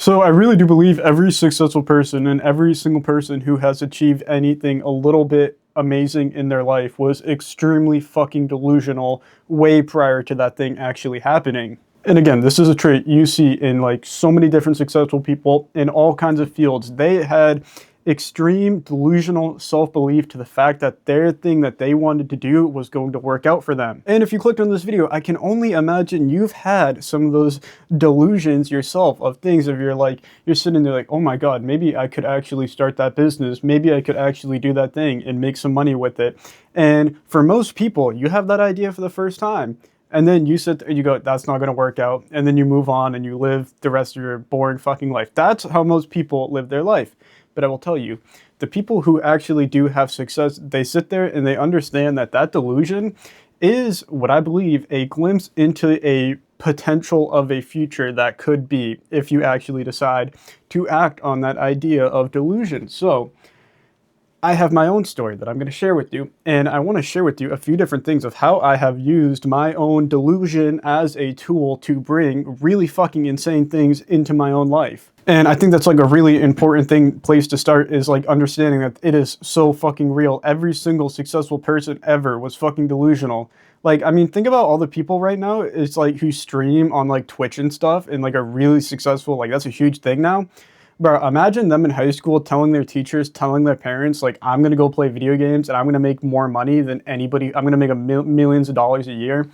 So I really do believe every successful person and every single person who has achieved anything a little bit amazing in their life was extremely fucking delusional way prior to that thing actually happening. And again, this is a trait you see in like so many different successful people in all kinds of fields. They had extreme delusional self-belief to the fact that their thing that they wanted to do was going to work out for them. And if you clicked on this video, I can only imagine you've had some of those delusions yourself of things of you're sitting there like, oh my God, maybe I could actually start that business. Maybe I could actually do that thing and make some money with it. And for most people, you have that idea for the first time. And then you sit there and you go, that's not going to work out. And then you move on and you live the rest of your boring fucking life. That's how most people live their life. But I will tell you, the people who actually do have success, they sit there and they understand that that delusion is what I believe a glimpse into a potential of a future that could be if you actually decide to act on that idea of delusion. So I have my own story that I'm going to share with you, and I want to share with you a few different things of how I have used my own delusion as a tool to bring really fucking insane things into my own life. And I think that's like a really important place to start is like understanding that it is so fucking real. Every single successful person ever was fucking delusional. Like, I mean, think about all the people right now, it's like who stream on like Twitch and stuff and like are really successful. Like that's a huge thing now. But imagine them in high school telling their teachers, telling their parents, like, I'm going to go play video games and I'm going to make more money than anybody. I'm going to make millions of dollars a year.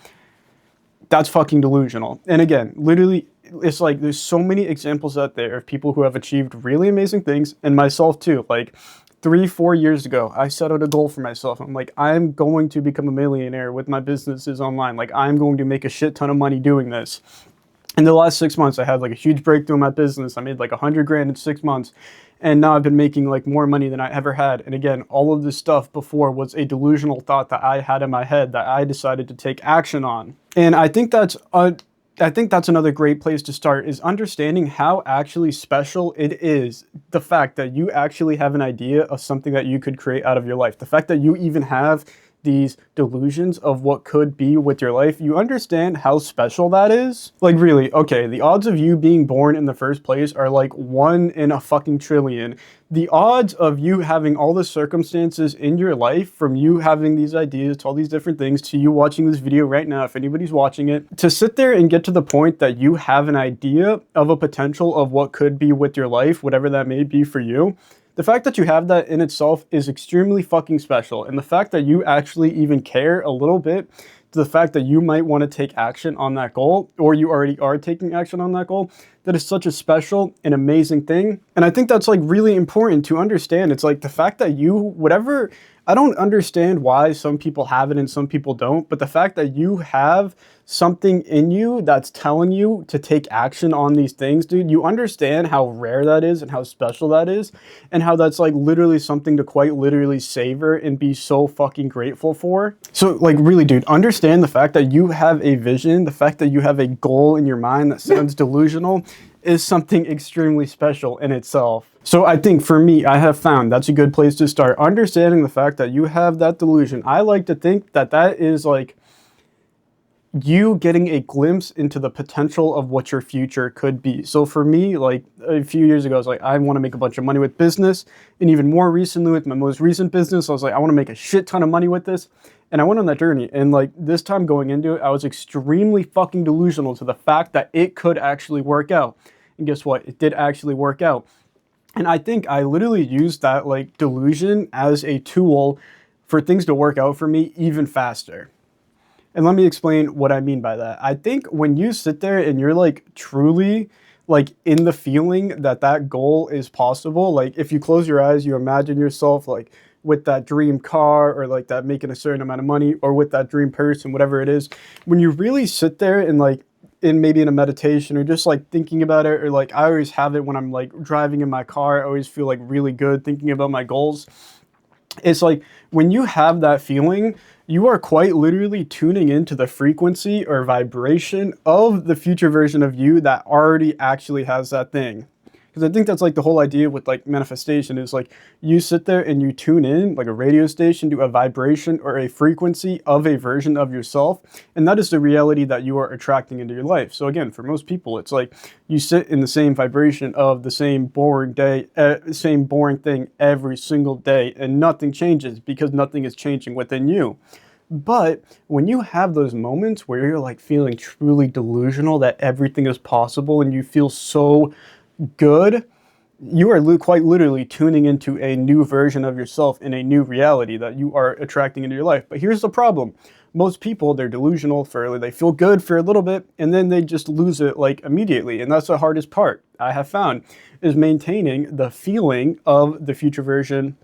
That's fucking delusional. And again, literally, it's like there's so many examples out there of people who have achieved really amazing things, and myself too. Like 3-4 years ago, I set out a goal for myself. I'm like, I'm going to become a millionaire with my businesses online. Like, I'm going to make a shit ton of money doing this. In the last 6 months, I had like a huge breakthrough in my business. I made like 100 grand in 6 months. And now I've been making like more money than I ever had. And again, all of this stuff before was a delusional thought that I had in my head that I decided to take action on. And I think that's another great place to start is understanding how actually special it is. The fact that you actually have an idea of something that you could create out of your life. The fact that you even have these delusions of what could be with your life, you understand how special that is? Like really, okay, the odds of you being born in the first place are like 1 in a fucking trillion. The odds of you having all the circumstances in your life, from you having these ideas to all these different things, to you watching this video right now, if anybody's watching it, to sit there and get to the point that you have an idea of a potential of what could be with your life, whatever that may be for you, the fact that you have that in itself is extremely fucking special. And the fact that you actually even care a little bit to the fact that you might want to take action on that goal, or you already are taking action on that goal, that is such a special and amazing thing. And I think that's like really important to understand. It's like the fact that I don't understand why some people have it and some people don't, but the fact that you have something in you that's telling you to take action on these things, dude, you understand how rare that is and how special that is, and how that's like literally something to quite literally savor and be so fucking grateful for. So like really, dude, understand the fact that you have a vision, the fact that you have a goal in your mind that sounds delusional is something extremely special in itself. So I think for me, I have found that's a good place to start. Understanding the fact that you have that delusion. I like to think that that is like you getting a glimpse into the potential of what your future could be. So for me, like a few years ago, I was like, I want to make a bunch of money with business. And even more recently with my most recent business, I was like, I want to make a shit ton of money with this. And I went on that journey. And like this time going into it, I was extremely fucking delusional to the fact that it could actually work out. And guess what? It did actually work out. And I think I literally used that like delusion as a tool for things to work out for me even faster. And let me explain what I mean by that. I think when you sit there and you're like truly like in the feeling that that goal is possible, like if you close your eyes, you imagine yourself like with that dream car or like that making a certain amount of money or with that dream person, whatever it is, when you really sit there and like maybe in a meditation or just like thinking about it, or like I always have it when I'm like driving in my car, I always feel like really good thinking about my goals. It's like when you have that feeling, you are quite literally tuning into the frequency or vibration of the future version of you that already actually has that thing. Because I think that's like the whole idea with like manifestation is like you sit there and you tune in like a radio station to a vibration or a frequency of a version of yourself. And that is the reality that you are attracting into your life. So again, for most people, it's like you sit in the same vibration of the same boring day, same boring thing every single day, and nothing changes because nothing is changing within you. But when you have those moments where you're like feeling truly delusional that everything is possible and you feel so good, you are quite literally tuning into a new version of yourself in a new reality that you are attracting into your life. But here's the problem. Most people, they're delusional they feel good for a little bit and then they just lose it like immediately. And that's the hardest part I have found, is maintaining the feeling of the future version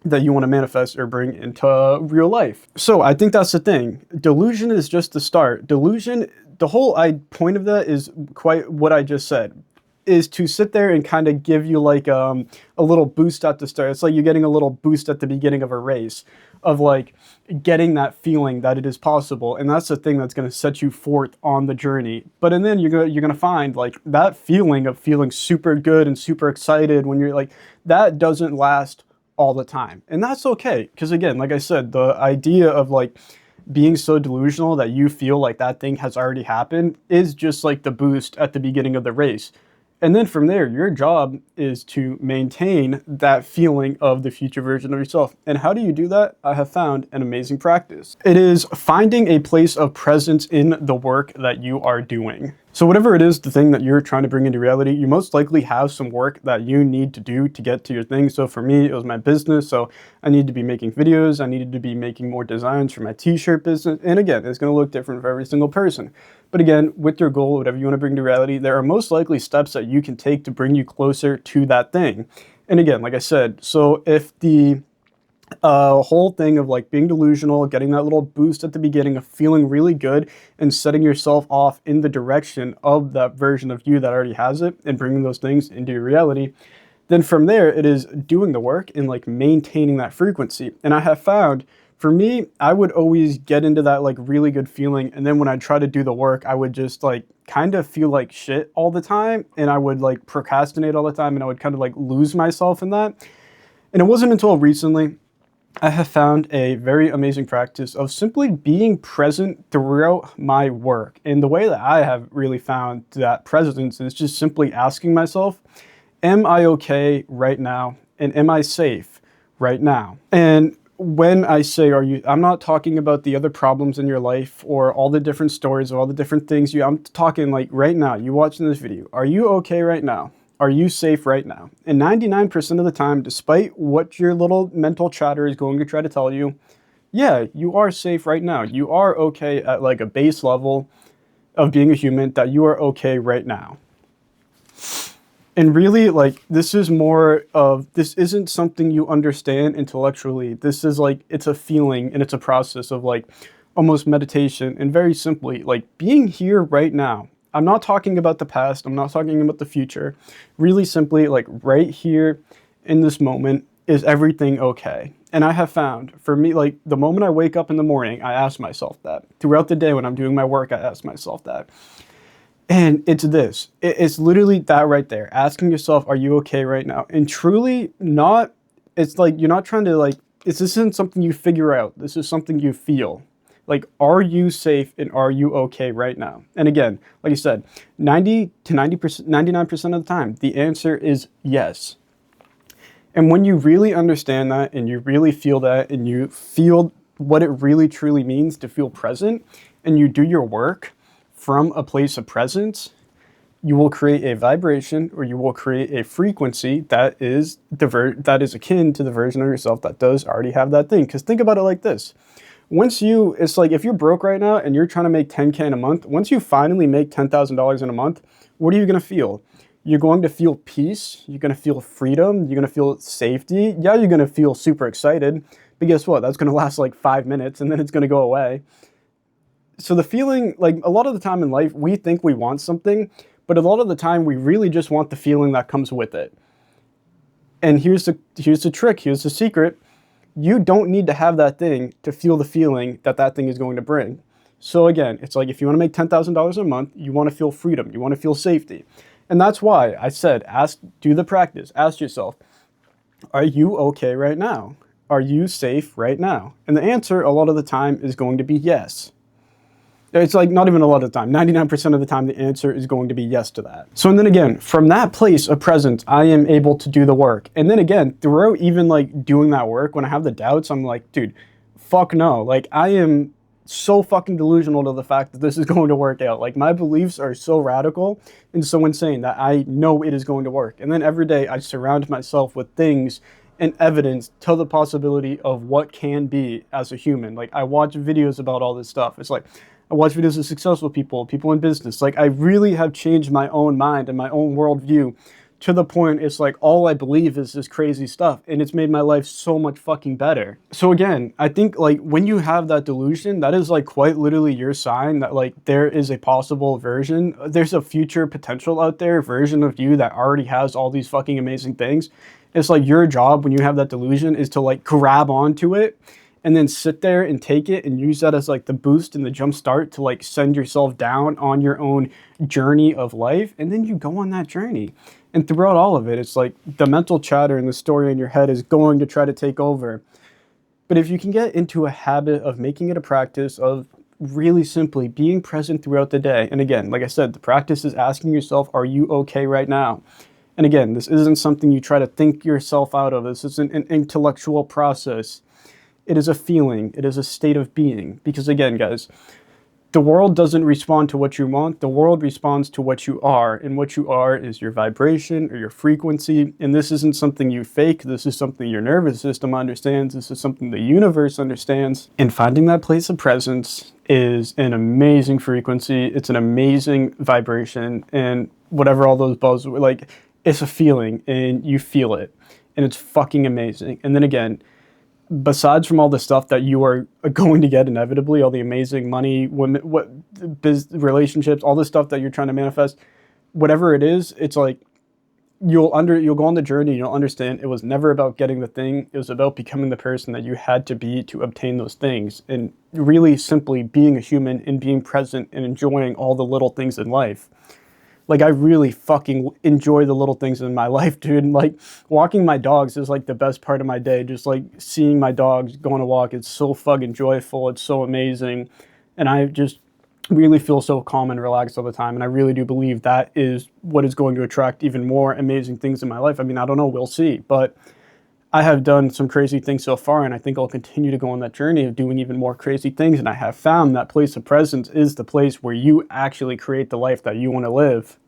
that you want to manifest or bring into real life. So I think that's the thing. Delusion is just the start. Delusion, the whole point of that is quite what I just said, is to sit there and kind of give you like a little boost at the start. It's like you're getting a little boost at the beginning of a race, of like getting that feeling that it is possible. And that's the thing that's going to set you forth on the journey. But and then you're going to find like that feeling of feeling super good and super excited when you're like, that doesn't last all the time. And that's okay. Because again, like I said, the idea of like being so delusional that you feel like that thing has already happened is just like the boost at the beginning of the race. And then from there, your job is to maintain that feeling of the future version of yourself. And how do you do that? I have found an amazing practice. It is finding a place of presence in the work that you are doing. So whatever it is, the thing that you're trying to bring into reality, you most likely have some work that you need to do to get to your thing. So for me, it was my business. So I needed to be making videos. I needed to be making more designs for my t-shirt business. And again, it's going to look different for every single person. But again, with your goal, whatever you want to bring to reality, there are most likely steps that you can take to bring you closer to that thing. And again, like I said, so if the whole thing of like being delusional, getting that little boost at the beginning of feeling really good and setting yourself off in the direction of that version of you that already has it and bringing those things into your reality, then from there it is doing the work and like maintaining that frequency. And I have found, for me, I would always get into that like really good feeling, and then when I try to do the work, I would just like kind of feel like shit all the time, and I would like procrastinate all the time, and I would kind of like lose myself in that. And it wasn't until recently I have found a very amazing practice of simply being present throughout my work. And the way that I have really found that presence is just simply asking myself, am I okay right now? And am I safe right now? And when I say I'm not talking about the other problems in your life or all the different stories or all the different things I'm talking like right now, you watching this video. Are you okay right now? Are you safe right now? And 99% of the time, despite what your little mental chatter is going to try to tell you, yeah, you are safe right now. You are okay at like a base level of being a human, that you are okay right now. And really, like, this isn't something you understand intellectually. This is like, it's a feeling and it's a process of like almost meditation. And very simply, like being here right now. I'm not talking about the past. I'm not talking about the future. Really simply, like right here in this moment, is everything okay? And I have found, for me, like the moment I wake up in the morning, I ask myself that. Throughout the day when I'm doing my work, I ask myself that. And it's this. It's literally that right there. Asking yourself, are you okay right now? And truly not, it's like you're not trying to like, this isn't something you figure out. This is something you feel. Like, are you safe and are you okay right now? And again, like I said, 90 to 90%, 99% of the time, the answer is yes. And when you really understand that and you really feel that and you feel what it really truly means to feel present and you do your work from a place of presence, you will create a vibration or you will create a frequency that is akin to the version of yourself that does already have that thing. Because think about it like this. It's like if you're broke right now and you're trying to make 10K in a month, once you finally make $10,000 in a month, what are you going to feel? You're going to feel peace. You're going to feel freedom. You're going to feel safety. Yeah, you're going to feel super excited. But guess what? That's going to last like 5 minutes and then it's going to go away. So the feeling, like a lot of the time in life, we think we want something, but a lot of the time we really just want the feeling that comes with it. And here's the trick. Here's the secret. You don't need to have that thing to feel the feeling that that thing is going to bring. So again, it's like if you want to make $10,000 a month, you want to feel freedom, you want to feel safety. And that's why I said, do the practice. Ask yourself, are you okay right now? Are you safe right now? And the answer a lot of the time is going to be yes. It's like not even a lot of the time. 99% of the time, the answer is going to be yes to that. So, and then again, from that place of presence, I am able to do the work. And then again, throughout even like doing that work, when I have the doubts, I'm like, dude, fuck no. Like, I am so fucking delusional to the fact that this is going to work out. Like, my beliefs are so radical and so insane that I know it is going to work. And then every day I surround myself with things and evidence to the possibility of what can be as a human. Like, I watch videos about all this stuff. It's like, I watch videos of successful people, people in business. Like, I really have changed my own mind and my own worldview to the point it's like all I believe is this crazy stuff, and it's made my life so much fucking better. So again, I think like when you have that delusion, that is like quite literally your sign that like there is a possible version, there's a future potential out there, version of you that already has all these fucking amazing things. It's like your job when you have that delusion is to like grab onto it and then sit there and take it and use that as like the boost and the jump start to like send yourself down on your own journey of life. And then you go on that journey. And throughout all of it, it's like the mental chatter and the story in your head is going to try to take over. But if you can get into a habit of making it a practice of really simply being present throughout the day. And again, like I said, the practice is asking yourself, are you okay right now? And again, this isn't something you try to think yourself out of. This isn't an intellectual process. It is a feeling. It is a state of being. Because again, guys, the world doesn't respond to what you want. The world responds to what you are. And what you are is your vibration or your frequency. And this isn't something you fake. This is something your nervous system understands. This is something the universe understands. And finding that place of presence is an amazing frequency. It's an amazing vibration. And whatever all those buzz, like, it's a feeling and you feel it. And it's fucking amazing. And then again, besides from all the stuff that you are going to get inevitably, all the amazing money, women, relationships, all the stuff that you're trying to manifest, whatever it is, it's like you'll go on the journey and you'll understand it was never about getting the thing. It was about becoming the person that you had to be to obtain those things, and really simply being a human and being present and enjoying all the little things in life. Like, I really fucking enjoy the little things in my life, dude. Like, walking my dogs is like the best part of my day. Just like seeing my dogs go on a walk, it's so fucking joyful. It's so amazing. And I just really feel so calm and relaxed all the time. And I really do believe that is what is going to attract even more amazing things in my life. I mean, I don't know, we'll see. But I have done some crazy things so far, and I think I'll continue to go on that journey of doing even more crazy things. And I have found that place of presence is the place where you actually create the life that you want to live.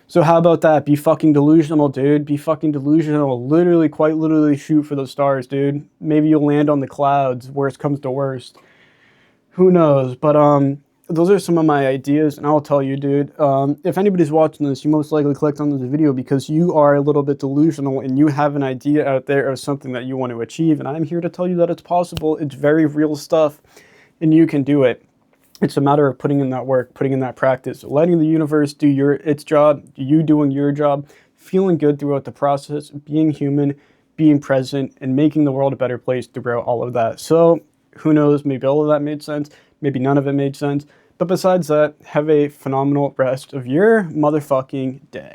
So how about that? Be fucking delusional, dude. Be fucking delusional. Literally, quite literally shoot for the stars, dude. Maybe you'll land on the clouds, worst comes to worst. Who knows? But those are some of my ideas, and I'll tell you, dude, if anybody's watching this, you most likely clicked on this video because you are a little bit delusional and you have an idea out there of something that you want to achieve, and I'm here to tell you that it's possible. It's very real stuff, and you can do it. It's a matter of putting in that work, putting in that practice, letting the universe do its job, you doing your job, feeling good throughout the process, being human, being present, and making the world a better place throughout all of that. So who knows, maybe all of that made sense, maybe none of it made sense. But besides that, have a phenomenal rest of your motherfucking day.